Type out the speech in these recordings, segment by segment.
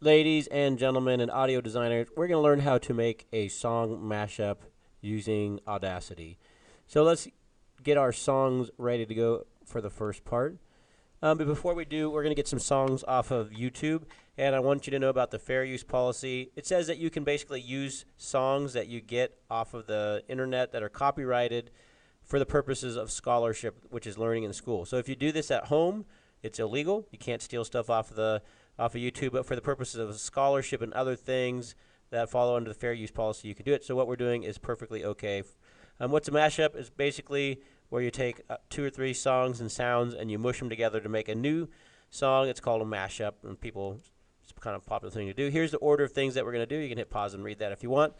Ladies and gentlemen and audio designers, we're going to learn how to make a song mashup using Audacity. So let's get our songs ready to go for the first part. But before we do, we're going to get some songs off of YouTube, and I want you to know about the fair use policy. It says that you can basically use songs that you get off of the internet that are copyrighted for the purposes of scholarship, which is learning in school. So if you do this at home, it's illegal. You can't steal stuff off of YouTube, but for the purposes of scholarship and other things that follow under the fair use policy, you can do it. So what we're doing is perfectly okay. What's a mashup is basically where you take 2 or 3 songs and sounds and you mush them together to make a new song. It's called a mashup, and it's kind of a popular thing to do. Here's the order of things that we're going to do. You can hit pause and read that if you want.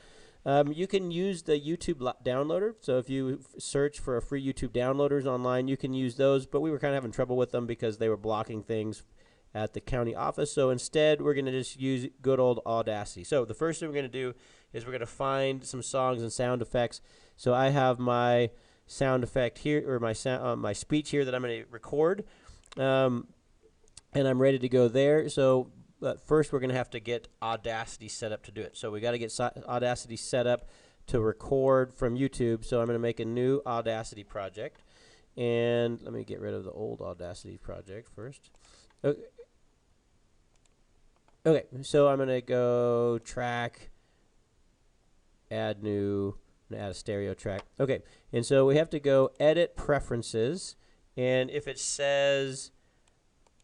You can use the YouTube downloader. So if you search for a free YouTube downloaders online, you can use those, but we were kind of having trouble with them because they were blocking things at the county office. So instead, we're going to just use good old Audacity. So the first thing we're going to do is we're going to find some songs and sound effects. So I have my sound effect here, or my speech here that I'm going to record, and I'm ready to go there. So first, we're going to have to get Audacity set up to do it. So we got to get Audacity set up to record from YouTube. So I'm going to make a new Audacity project, and let me get rid of the old Audacity project first. Okay, so I'm going to go track, add new, add a stereo track. Okay, and so we have to go edit preferences, and if it says,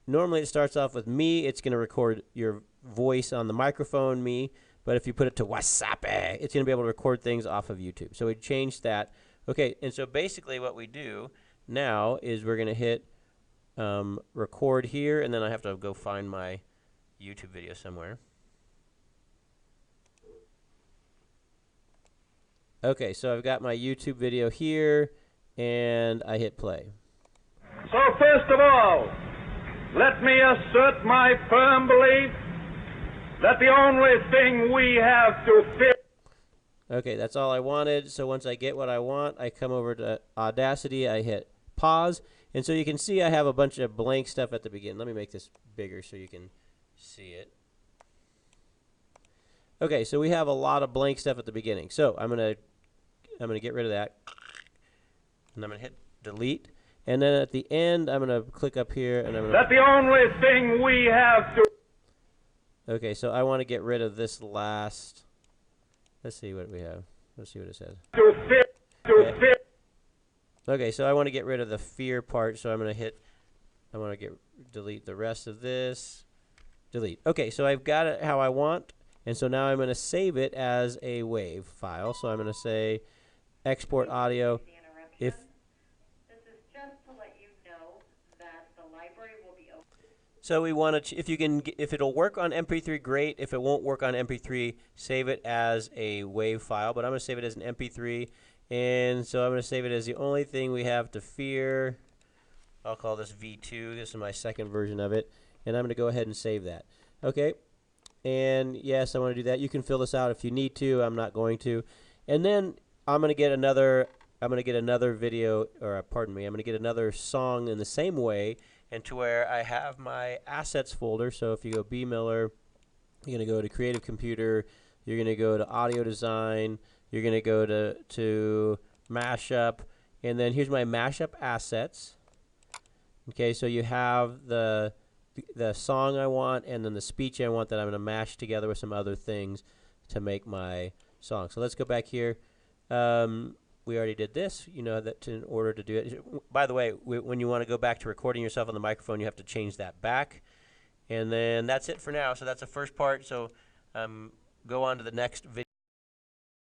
normally it starts off with me, it's going to record your voice on the microphone, me, but if you put it to WhatsApp, it's going to be able to record things off of YouTube. So we changed that. Okay, and so basically what we do now is we're going to hit record here, and then I have to go find my YouTube video somewhere. Okay, so I've got my YouTube video here, and I hit play. So first of all, let me assert my firm belief that the only thing we have to fear. Okay, that's all I wanted. So once I get what I want, I come over to Audacity, I hit pause, and so you can see I have a bunch of blank stuff at the beginning. Let me make this bigger so you can see it. Okay, so we have a lot of blank stuff at the beginning. So I'm gonna get rid of that, and I'm gonna hit delete. And then at the end, I'm gonna click up here, and I'm gonna. That the only thing we have to. Okay, so I want to get rid of this last. Let's see what we have. Let's see what it says. To fear. To fear. Okay, so I want to get rid of the fear part, so I'm gonna hit. I want to delete the rest of this. Delete. Okay, so I've got it how I want, and so now I'm going to save it as a WAV file. So I'm going to say export audio. If this is just to let you know that the library will be open. so, we want to if it'll work on MP3, great. If it won't work on MP3, save it as a WAV file. But I'm going to save it as an MP3, and so I'm going to save it as the only thing we have to fear. I'll call this V2. This is my second version of it. And I'm going to go ahead and save that. Okay. And yes, I want to do that. You can fill this out if you need to. I'm not going to. And then I'm going to get another video, or pardon me, I'm going to get another song in the same way, and to where I have my assets folder. So if you go B Miller, you're going to go to Creative Computer, you're going to go to Audio Design, you're going to go to Mashup, and then here's my Mashup assets. Okay, so you have the song I want, and then the speech I want that I'm going to mash together with some other things to make my song. So let's go back here. We already did this. You know that in order to do it. By the way, when you want to go back to recording yourself on the microphone, you have to change that back. And then that's it for now. So that's the first part. So go on to the next video.